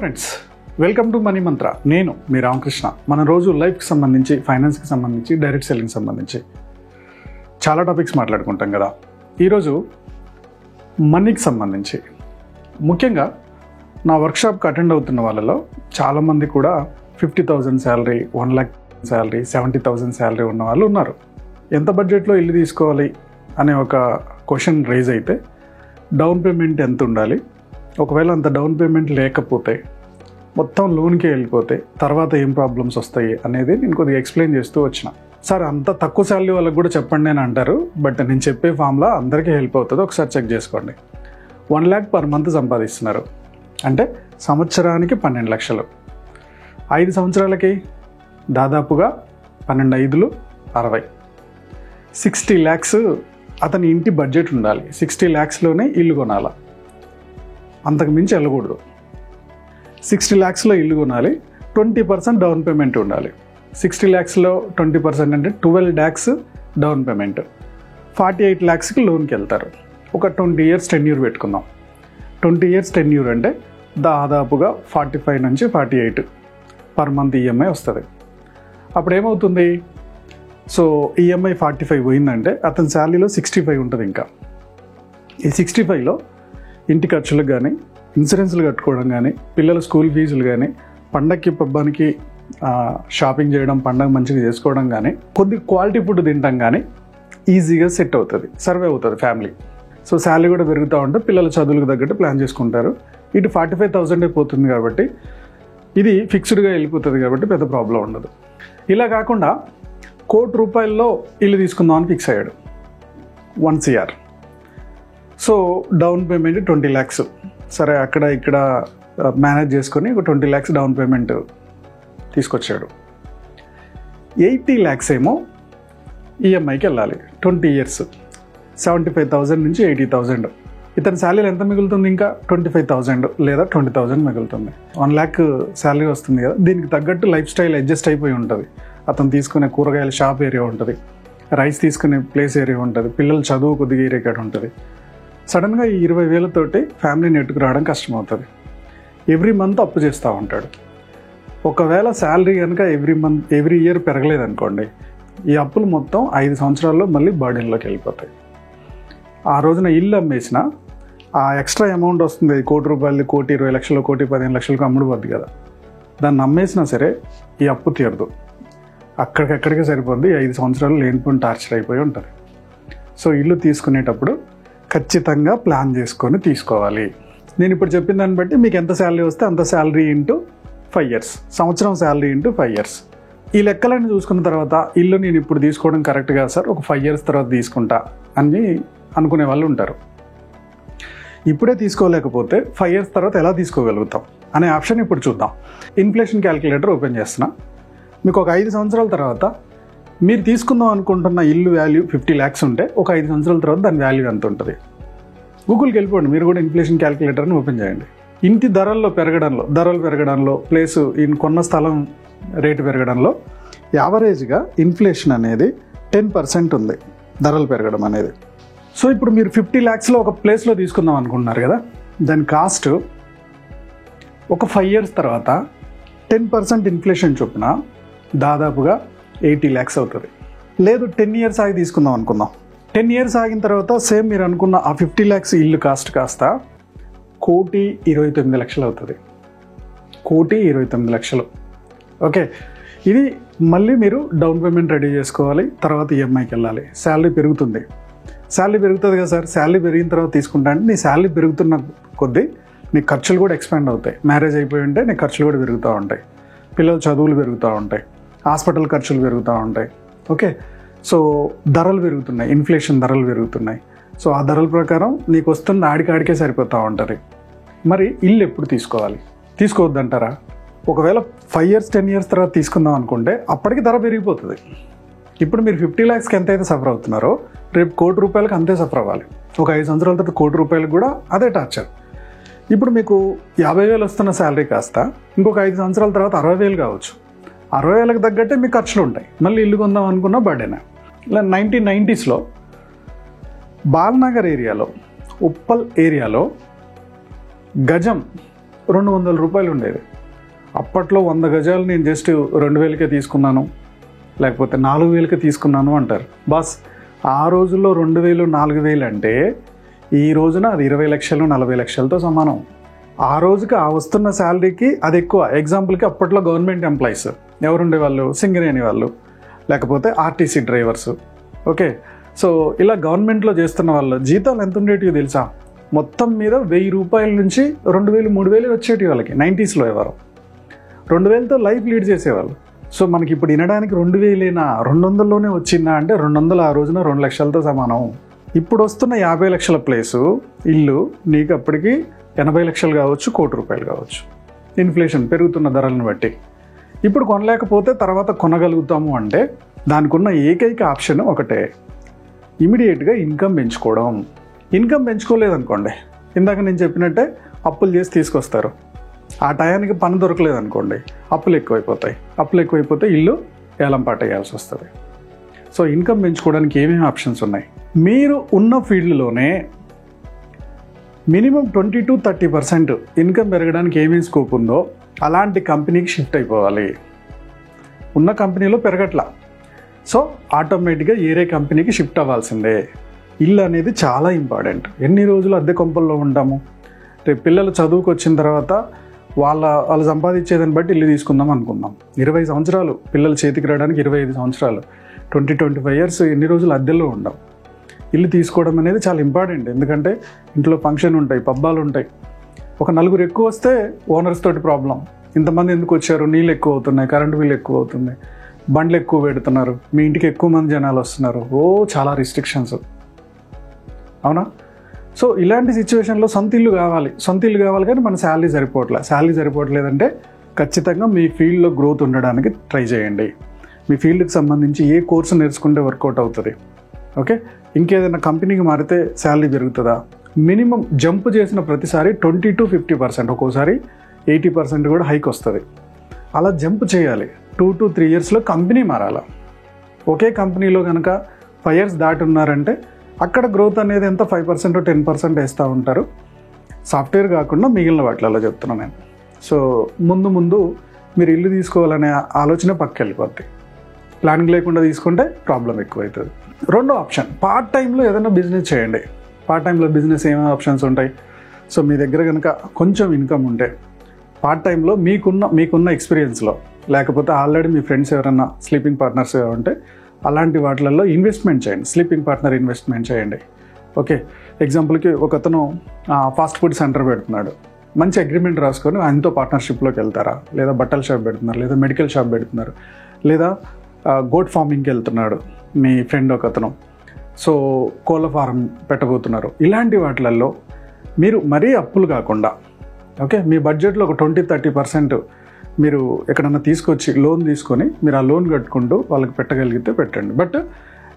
Friends, welcome to money మంత్ర. నేను మీ రామకృష్ణ. మన రోజు లైఫ్కి సంబంధించి, ఫైనాన్స్కి సంబంధించి, డైరెక్ట్ సెల్లింగ్ సంబంధించి చాలా టాపిక్స్ మాట్లాడుకుంటాం కదా. ఈరోజు మనీకి సంబంధించి, ముఖ్యంగా నా వర్క్షాప్కి అటెండ్ అవుతున్న వాళ్ళలో చాలామంది కూడా 50,000 శాలరీ, 1 lakh శాలరీ, 70,000 శాలరీ ఉన్న వాళ్ళు ఉన్నారు. ఎంత బడ్జెట్లో ఇల్లు తీసుకోవాలి అనే ఒక క్వశ్చన్ రేజ్ అయితే డౌన్ పేమెంట్ ఎంత ఉండాలి, ఒకవేళ అంత డౌన్ పేమెంట్ లేకపోతే మొత్తం లోన్కి వెళ్ళిపోతే తర్వాత ఏం ప్రాబ్లమ్స్ వస్తాయి అనేది నేను కొద్దిగా ఎక్స్ప్లెయిన్ చేస్తూ వచ్చిన. సార్, అంత తక్కువ శాలరీ వాళ్ళకి కూడా చెప్పండి అని అంటారు, బట్ నేను చెప్పే ఫామ్లో అందరికీ హెల్ప్ అవుతుంది. ఒకసారి చెక్ చేసుకోండి. 1 lakh per month సంపాదిస్తున్నారు అంటే సంవత్సరానికి 12 లక్షలు. 5 సంవత్సరాలకి దాదాపుగా 12×5 60. 60 lakhs అతని ఇంటి బడ్జెట్ ఉండాలి. 60 lakhsలోనే ఇల్లు కొనాలి, అంతకు మించి వెళ్ళకూడదు. 60 lakhsలో ఇల్లు కొనాలి, 20% డౌన్ పేమెంట్ ఉండాలి. 60 lakhsలో 20% అంటే 12 lakhs డౌన్ పేమెంట్. 48 lakhsకి లోన్కి వెళ్తారు. ఒక 20 years టెన్యూర్ పెట్టుకుందాం. 20 years టెన్యూర్ అంటే దాదాపుగా 45 నుంచి 48 per month ఈఎంఐ వస్తుంది. అప్పుడు ఏమవుతుంది? సో ఈఎంఐ 45 పోయిందంటే అతని శాలరీలో 65 ఉంటుంది. ఇంకా ఈ 65లో ఇంటి ఖర్చులకు కానీ, ఇన్సూరెన్స్లు కట్టుకోవడం కానీ, పిల్లల స్కూల్ ఫీజులు కానీ, పండగకి పబ్బానికి షాపింగ్ చేయడం, పండగ మంచిగా చేసుకోవడం కానీ, కొద్ది క్వాలిటీ ఫుడ్ తినడం కానీ ఈజీగా సెట్ అవుతుంది, సర్వే అవుతుంది ఫ్యామిలీ. సో శాలరీ కూడా పెరుగుతూ ఉంటే పిల్లల చదువులకు తగ్గట్టు ప్లాన్ చేసుకుంటారు. ఇటు 45,000 పోతుంది కాబట్టి ఇది ఫిక్స్డ్గా వెళ్ళిపోతుంది కాబట్టి పెద్ద ప్రాబ్లం ఉండదు. ఇలా కాకుండా ₹1,00,00,000 ఇల్లు తీసుకుందామని ఫిక్స్ అయ్యాడు, 1 CR. So down payment 20 lakhs. సరే, అక్కడ ఇక్కడ మేనేజ్ చేసుకొని ఒక 20 lakhs డౌన్ పేమెంట్ తీసుకొచ్చాడు. 80 lakhs ఏమో ఈఎంఐకి వెళ్ళాలి. 20 years 75,000 నుంచి 80,000. ఇతని శాలరీ ఎంత మిగులుతుంది? ఇంకా 25,000 లేదా 20,000 మిగులుతుంది. 1 lakh శాలరీ వస్తుంది కదా, దీనికి తగ్గట్టు లైఫ్ స్టైల్ అడ్జస్ట్ అయిపోయి ఉంటుంది. అతను తీసుకునే కూరగాయల షాప్ ఏరియా ఉంటుంది, రైస్ తీసుకునే ప్లేస్ ఏరియా ఉంటుంది, పిల్లల చదువు కొద్దిగా ఏరియా కాడ ఉంటుంది. సడన్గా ఈ 20,000తోటి ఫ్యామిలీని నెట్టుకు రావడం కష్టమవుతుంది. ఎవ్రీ మంత్ అప్పు చేస్తూ ఉంటాడు. ఒకవేళ శాలరీ కనుక ఎవ్రీ ఇయర్ పెరగలేదనుకోండి, ఈ అప్పులు మొత్తం 5 సంవత్సరాల్లో మళ్ళీ బర్డెన్లోకి వెళ్ళిపోతాయి. ఆ రోజున ఇల్లు అమ్మేసిన ఆ ఎక్స్ట్రా అమౌంట్ వస్తుంది, ₹1,00,00,000, ₹1,20,00,000, ₹1,15,00,000 అమ్ముడుపోద్ది కదా, దాన్ని అమ్మేసినా సరే ఈ అప్పు తీరదు. అక్కడికక్కడికే సరిపోద్ది. 5 సంవత్సరాలు లేనిపోయిన టార్చర్ అయిపోయి ఉంటుంది. సో ఇల్లు తీసుకునేటప్పుడు ఖచ్చితంగా ప్లాన్ చేసుకొని తీసుకోవాలి. నేను ఇప్పుడు చెప్పిన దాన్ని బట్టి మీకు ఎంత శాలరీ వస్తే అంత శాలరీ ఇంటూ 5 years, సంవత్సరం శాలరీ ఇంటూ 5 years. ఈ లెక్కలన్నీ చూసుకున్న తర్వాత ఇల్లు నేను ఇప్పుడు తీసుకోవడం కరెక్ట్ కాదు సార్, ఒక 5 years తర్వాత తీసుకుంటా అని అనుకునే వాళ్ళు ఉంటారు. ఇప్పుడే తీసుకోలేకపోతే 5 years తర్వాత ఎలా తీసుకోగలుగుతాం అనే ఆప్షన్ ఇప్పుడు చూద్దాం. ఇన్ఫ్లేషన్ క్యాలిక్యులేటర్ ఓపెన్ చేస్తున్నా. మీకు ఒక 5 సంవత్సరాల తర్వాత మీరు తీసుకుందాం అనుకుంటున్న ఇల్లు వాల్యూ 50 lakhs ఉంటే ఒక 5 సంవత్సరాల తర్వాత దాని వాల్యూ ఎంత ఉంటుంది? గూగుల్కి వెళ్ళిపోండి, మీరు కూడా ఇన్ఫ్లేషన్ క్యాలిక్యులేటర్ని ఓపెన్ చేయండి. ఇంటి ధరలు పెరగడంలో ప్లేస్ కొన్న స్థలం రేటు పెరగడంలో యావరేజ్గా ఇన్ఫ్లేషన్ అనేది 10% ఉంది, ధరలు పెరగడం అనేది. సో ఇప్పుడు మీరు 50 lakhsలో ఒక ప్లేస్లో తీసుకుందాం అనుకుంటున్నారు కదా, దాని కాస్ట్ ఒక 5 years తర్వాత 10% ఇన్ఫ్లేషన్ చొప్పున దాదాపుగా 80 lakhs అవుతుంది. లేదు 10 years ఆగి తీసుకుందాం అనుకుందాం. 10 years ఆగిన తర్వాత సేమ్ మీరు అనుకున్న ఆ 50 lakhs ఇల్లు కాస్ట్ కాస్త 1,29,00,000 అవుతుంది. 1,29,00,000. ఓకే, ఇది మళ్ళీ మీరు డౌన్ పేమెంట్ రెడీ చేసుకోవాలి, తర్వాత ఈఎంఐకి వెళ్ళాలి. శాలరీ పెరుగుతుంది కదా సార్, శాలరీ పెరిగిన తర్వాత తీసుకుంటా అంటే నీ శాలరీ పెరుగుతున్న కొద్దీ నీ ఖర్చులు కూడా ఎక్స్పాండ్ అవుతాయి. మ్యారేజ్ అయిపోయి ఉంటే నీ ఖర్చులు కూడా పెరుగుతూ ఉంటాయి, పిల్లల చదువులు పెరుగుతూ ఉంటాయి, హాస్పిటల్ ఖర్చులు పెరుగుతూ ఉంటాయి. ఓకే, సో ధరలు పెరుగుతున్నాయి, ఇన్ఫ్లేషన్ ధరలు పెరుగుతున్నాయి. సో ఆ ధరల ప్రకారం నీకు వస్తున్న ఆడికాడికే సరిపోతూ ఉంటుంది. మరి ఇల్లు ఎప్పుడు తీసుకోవాలి? తీసుకోవద్దంటారా? ఒకవేళ 5 years 10 years తర్వాత తీసుకుందాం అనుకుంటే అప్పటికి ధర పెరిగిపోతుంది. ఇప్పుడు మీరు 50 lakhsకి ఎంతైతే సఫర్ అవుతున్నారో రేపు ₹1,00,00,000 అంతే సఫర్ అవ్వాలి. ఒక 5 సంవత్సరాల తర్వాత ₹1,00,00,000 కూడా అదే టార్చర్. ఇప్పుడు మీకు 50,000 వస్తున్న శాలరీ కాస్త ఇంకొక 5 సంవత్సరాల తర్వాత 60,000 కావచ్చు. 60,000కి తగ్గట్టే మీకు ఖర్చులు ఉంటాయి. మళ్ళీ ఇల్లు కొందాం అనుకున్న బర్డెనే. ఇలా 1990sలో బాల్నగర్ ఏరియాలో, ఉప్పల్ ఏరియాలో గజం రూ. 200 ఉండేది. అప్పట్లో 100 గజాలు నేను జస్ట్ 2000కే తీసుకున్నాను, లేకపోతే 4000కే తీసుకున్నాను అంటారు. బాస్ ఆ రోజుల్లో 2000, 4000 అంటే ఈ రోజున అది 20 లక్షలు, 40 లక్షలతో సమానం. ఆ రోజుకి ఆ వస్తున్న శాలరీకి అది ఎక్కువ. ఎగ్జాంపుల్కి అప్పట్లో గవర్నమెంట్ ఎంప్లాయీస్ ఎవరు ఉండేవాళ్ళు? సింగరేణి వాళ్ళు, లేకపోతే ఆర్టీసీ డ్రైవర్స్. ఓకే, సో ఇలా గవర్నమెంట్లో చేస్తున్న వాళ్ళు జీతాలు ఎంత ఉండేటివి తెలుసా? మొత్తం మీద ₹1000 నుంచి 2000, 3000 వచ్చేటివి వాళ్ళకి. 90sలో ఎవరు 2000తో లైఫ్ లీడ్ చేసేవాళ్ళు. సో మనకి ఇప్పుడు వినడానికి 2000 200లోనే వచ్చిందా అంటే 200 ఆ రోజున 2 లక్షలతో సమానం. ఇప్పుడు వస్తున్న 50 లక్షల ప్లేసు ఇల్లు నీకు అప్పటికి 80 లక్షలు కావచ్చు, ₹1,00,00,000 కావచ్చు. ఇన్ఫ్లేషన్ పెరుగుతున్న ధరలను బట్టి. ఇప్పుడు కొనలేకపోతే తర్వాత కొనగలుగుతాము అంటే దానికి ఉన్న ఏకైక ఆప్షన్ ఒకటే, ఇమీడియట్గా ఇన్కమ్ పెంచుకోవడం. ఇన్కమ్ పెంచుకోలేదనుకోండి, ఇందాక నేను చెప్పినట్టే అప్పులు చేసి తీసుకొస్తారు. ఆ టయానికి పని దొరకలేదనుకోండి, అప్పులు ఎక్కువైపోతాయి. అప్పులు ఎక్కువైపోతే ఇల్లు ఏలంపాట వేయాల్సి వస్తుంది. సో ఇన్కమ్ పెంచుకోవడానికి ఏమేమి ఆప్షన్స్ ఉన్నాయి? మీరు ఉన్న ఫీల్డ్లోనే మినిమం 20-30% ఇన్కమ్ పెరగడానికి ఏమేమి స్కోప్ ఉందో అలాంటి కంపెనీకి షిఫ్ట్ అయిపోవాలి. ఉన్న కంపెనీలో పెరగట్లా, సో ఆటోమేటిక్గా వేరే కంపెనీకి షిఫ్ట్ అవ్వాల్సిందే. ఇల్లు అనేది చాలా ఇంపార్టెంట్. ఎన్ని రోజులు అద్దె కొంపల్లో ఉంటాము? రేపు పిల్లలు చదువుకు వచ్చిన తర్వాత వాళ్ళు సంపాదించేదాన్ని బట్టి ఇల్లు తీసుకుందాం అనుకుందాం. 20 సంవత్సరాలు పిల్లలు చేతికి రావడానికి 25 సంవత్సరాలు, 20-25 ఇయర్స్ ఎన్ని రోజులు అద్దెల్లో ఉండం. ఇల్లు తీసుకోవడం అనేది చాలా ఇంపార్టెంట్. ఎందుకంటే ఇంట్లో ఫంక్షన్ ఉంటాయి, పబ్బాలు ఉంటాయి. ఒక 4 ఎక్కువ వస్తే ఓనర్స్ తోటి ప్రాబ్లం. ఇంతమంది ఎందుకు వచ్చారు? నీళ్ళు ఎక్కువ అవుతున్నాయి, కరెంటు బిల్లు ఎక్కువ అవుతుంది, బండ్లు ఎక్కువ పెడుతున్నారు, మీ ఇంటికి ఎక్కువ మంది జనాలు వస్తున్నారు, చాలా రిస్ట్రిక్షన్స్. అవునా? సో ఇలాంటి సిచ్యువేషన్లో సొంత ఇల్లు కావాలి కానీ మన శాలరీ సరిపోవట్లేదంటే ఖచ్చితంగా మీ ఫీల్డ్లో గ్రోత్ ఉండడానికి ట్రై చేయండి. మీ ఫీల్డ్కి సంబంధించి ఏ కోర్సు నేర్చుకుంటే వర్కౌట్ అవుతుంది. ఓకే, ఇంకేదైనా కంపెనీకి మారితే శాలరీ పెరుగుతుందా? మినిమం జంప్ చేసిన ప్రతిసారి 20-50%, ఒక్కోసారి 80% కూడా హైక్ వస్తుంది. అలా జంప్ చేయాలి. 2-3 ఇయర్స్లో కంపెనీ మారాలి. ఒకే కంపెనీలో కనుక 5 ఇయర్స్ దాటి ఉన్నారంటే అక్కడ గ్రోత్ అనేది ఎంత 5% 10% వేస్తూ ఉంటారు. సాఫ్ట్వేర్ కాకుండా మిగిలిన వాటిలలో చెప్తున్నాను నేను. సో ముందు మీరు ఇల్లు తీసుకోవాలనే ఆలోచన పక్కకి వెళ్ళిపోద్ది. ప్లానింగ్ లేకుండా తీసుకుంటే ప్రాబ్లం ఎక్కువవుతుంది. రెండో ఆప్షన్, పార్ట్ టైంలో ఏదైనా బిజినెస్ చేయండి. పార్ట్ టైంలో బిజినెస్ ఏమేమి ఆప్షన్స్ ఉంటాయి? సో మీ దగ్గర కనుక కొంచెం ఇన్కమ్ ఉంటే పార్ట్ టైంలో మీకున్న ఎక్స్పీరియన్స్లో, లేకపోతే ఆల్రెడీ మీ ఫ్రెండ్స్ ఎవరైనా స్లీపింగ్ పార్ట్నర్స్ ఉంటే అలాంటి వాటిలలో ఇన్వెస్ట్మెంట్ చేయండి. స్లీపింగ్ పార్ట్నర్ ఇన్వెస్ట్మెంట్ చేయండి. ఓకే, ఎగ్జాంపుల్కి ఒకతను ఫాస్ట్ ఫుడ్ సెంటర్ పెడుతున్నాడు. మంచి అగ్రిమెంట్ రాసుకొని ఆయనతో పార్ట్నర్షిప్లోకి వెళ్తారా? లేదా బట్టల షాప్ పెడుతున్నారు, లేదా మెడికల్ షాప్ పెడుతున్నారు, లేదా గోట్ ఫార్మింగ్కి వెళ్తున్నాడు మీ ఫ్రెండ్ ఒకతను, సో కోళ్ళ ఫారం పెట్టబోతున్నారు. ఇలాంటి వాటిలలో మీరు మరీ అప్పులు కాకుండా, ఓకే, మీ బడ్జెట్లో ఒక 20-30% మీరు ఎక్కడన్నా తీసుకొచ్చి లోన్ తీసుకొని మీరు ఆ లోన్ కట్టుకుంటూ వాళ్ళకి పెట్టగలిగితే పెట్టండి. బట్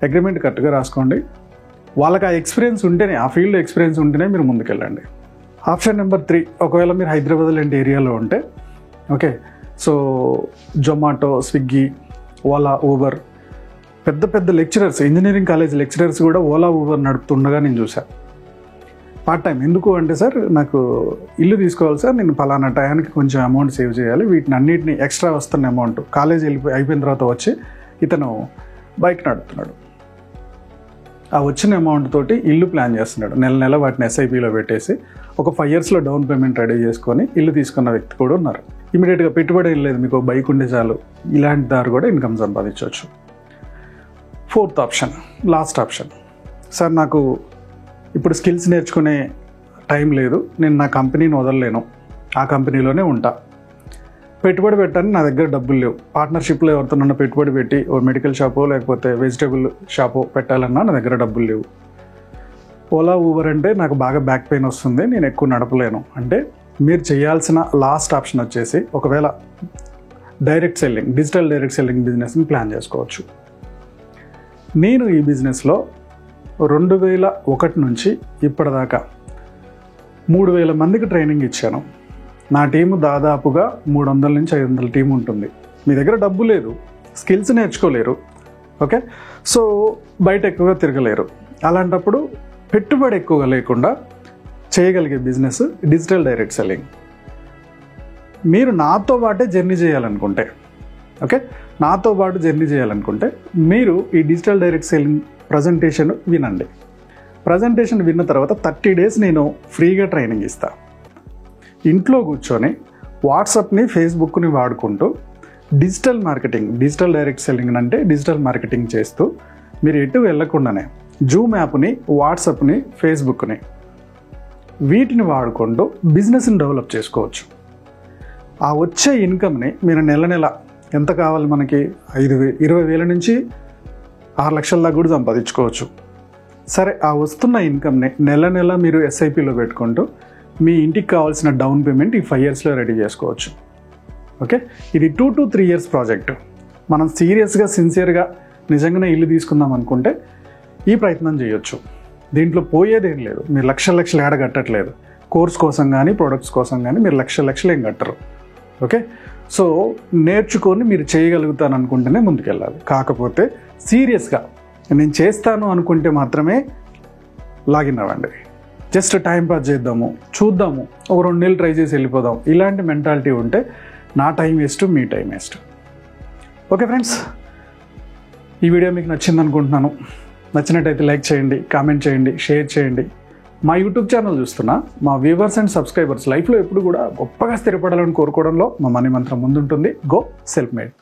అగ్రిమెంట్ కరెక్ట్గా రాసుకోండి. వాళ్ళకి ఆ ఎక్స్పీరియన్స్ ఉంటేనే, ఆ ఫీల్డ్ ఎక్స్పీరియన్స్ ఉంటేనే మీరు ముందుకెళ్ళండి. ఆప్షన్ నెంబర్ 3, ఒకవేళ మీరు హైదరాబాద్ లాంటి ఏరియాలో ఉంటే, okay, so Zomato, Swiggy, Ola, Uber, పెద్ద లెక్చరర్స్, ఇంజనీరింగ్ కాలేజ్ లెక్చరర్స్ కూడా ఓలా, ఊబర్ నడుపుతుండగా నేను చూసాను. Part time. ఎందుకు అంటే, సార్ నాకు ఇల్లు తీసుకోవాలి సార్, నేను పలానా టయానికి కొంచెం అమౌంట్ సేవ్ చేయాలి, వీటిని అన్నిటిని ఎక్స్ట్రా వస్తున్న అమౌంట్ కాలేజ్ అయిపోయిన తర్వాత వచ్చి ఇతను బైక్ నడుపుతున్నాడు. ఆ వచ్చిన అమౌంట్ తోటి ఇల్లు ప్లాన్ చేస్తున్నాడు. నెల వాటిని ఎస్ఐపిలో పెట్టేసి ఒక 5 ఇయర్స్లో డౌన్ పేమెంట్ రెడీ చేసుకొని ఇల్లు తీసుకున్న వ్యక్తి కూడా ఉన్నారు. ఇమీడియట్గా పెట్టుబడి లేదు, మీకు బైక్ ఉండే చాలు. ఇలాంటి దారి కూడా ఇన్కమ్ సంపాదించవచ్చు. 4th option, last option, sir నాకు ఇప్పుడు స్కిల్స్ నేర్చుకునే టైం లేదు, నేను నా కంపెనీని వదలలేను, ఆ కంపెనీలోనే ఉంటా, పెట్టుబడి పెట్టడానికి నా దగ్గర డబ్బులు లేవు, పార్ట్నర్షిప్లో ఎవరితోనన్నా పెట్టుబడి పెట్టి ఓ మెడికల్ షాపో లేకపోతే వెజిటేబుల్ షాపో పెట్టాలన్నా నా దగ్గర డబ్బులు లేవు, ఓలా, ఊబర్ అంటే నాకు బాగా బ్యాక్ పెయిన్ వస్తుంది, నేను ఎక్కువ నడపలేను అంటే మీరు చేయాల్సిన లాస్ట్ ఆప్షన్ వచ్చేసి, ఒకవేళ డిజిటల్ డైరెక్ట్ సెల్లింగ్ బిజినెస్ని ప్లాన్ చేసుకోవచ్చు. నేను ఈ బిజినెస్లో 2001 నుంచి ఇప్పటిదాకా 3000 మందికి ట్రైనింగ్ ఇచ్చాను. నా టీము దాదాపుగా 300 నుంచి 500 టీం ఉంటుంది. మీ దగ్గర డబ్బు లేదు, స్కిల్స్ నేర్చుకోలేరు, ఓకే, సో బయట ఎక్కువగా తిరగలేరు. అలాంటప్పుడు పెట్టుబడి ఎక్కువగా లేకుండా చేయగలిగే బిజినెస్ డిజిటల్ డైరెక్ట్ సెల్లింగ్. మీరు నాతో పాటే జర్నీ చేయాలనుకుంటే, ఓకే, నాతో పాటు జర్నీ చేయాలనుకుంటే మీరు ఈ డిజిటల్ డైరెక్ట్ సెల్లింగ్ ప్రజెంటేషన్ వినండి. ప్రజెంటేషన్ విన్న తర్వాత 30 days నేను ఫ్రీగా ట్రైనింగ్ ఇస్తాను. ఇంట్లో కూర్చొని వాట్సాప్ని, ఫేస్బుక్ని వాడుకుంటూ digital marketing, digital direct selling అంటే డిజిటల్ మార్కెటింగ్ చేస్తూ మీరు ఎటు వెళ్ళకుండానే జూమ్ యాప్ని, వాట్సాప్ని, ఫేస్బుక్ని వీటిని వాడుకుంటూ బిజినెస్ని డెవలప్ చేసుకోవచ్చు. ఆ వచ్చే ఇన్కమ్ని మీరు నెల నెల ఎంత కావాలి మనకి, 20,000 నుంచి 6 లక్షల దాకా కూడా సంపాదించుకోవచ్చు. సరే, ఆ వస్తున్న ఇన్కమ్ని నెల నెల మీరు ఎస్ఐపిలో పెట్టుకుంటూ మీ ఇంటికి కావాల్సిన డౌన్ పేమెంట్ ఈ 5 yearsలో రెడీ చేసుకోవచ్చు. ఓకే, ఇది 2 to 3 years ప్రాజెక్ట్. మనం సీరియస్గా, సిన్సియర్గా నిజంగానే ఇల్లు తీసుకుందాం అనుకుంటే ఈ ప్రయత్నం చేయొచ్చు. దీంట్లో పోయేదేం లేదు. మీరు లక్షలు ఏడ కట్టట్లేదు. కోర్స్ కోసం కానీ, ప్రొడక్ట్స్ కోసం కానీ మీరు లక్షలు ఏం కట్టరు. ఓకే, సో నేర్చుకొని మీరు చేయగలుగుతాను అనుకుంటేనే ముందుకెళ్ళాలి. కాకపోతే సీరియస్గా నేను చేస్తాను అనుకుంటే మాత్రమే లాగిన్ అవ్వండి. జస్ట్ టైం పాస్ చేద్దాము, చూద్దాము, ఒక 2 నెలలు ట్రై చేసి వెళ్ళిపోదాం, ఇలాంటి మెంటాలిటీ ఉంటే నా టైం వేస్ట్, మీ టైం వేస్ట్. ఓకే ఫ్రెండ్స్, ఈ వీడియో మీకు నచ్చింది అనుకుంటున్నాను. నచ్చినట్టయితే లైక్ చేయండి, కామెంట్ చేయండి, షేర్ చేయండి. మా యూట్యూబ్ ఛానల్ చూస్తున్నా మా వ్యూవర్స్ అండ్ సబ్స్క్రైబర్స్ లైఫ్లో ఎప్పుడు కూడా గొప్పగా స్థిరపడాలని కోరుకోవడంలో మా మనీ మంత్రం ముందుంటుంది. Go self made.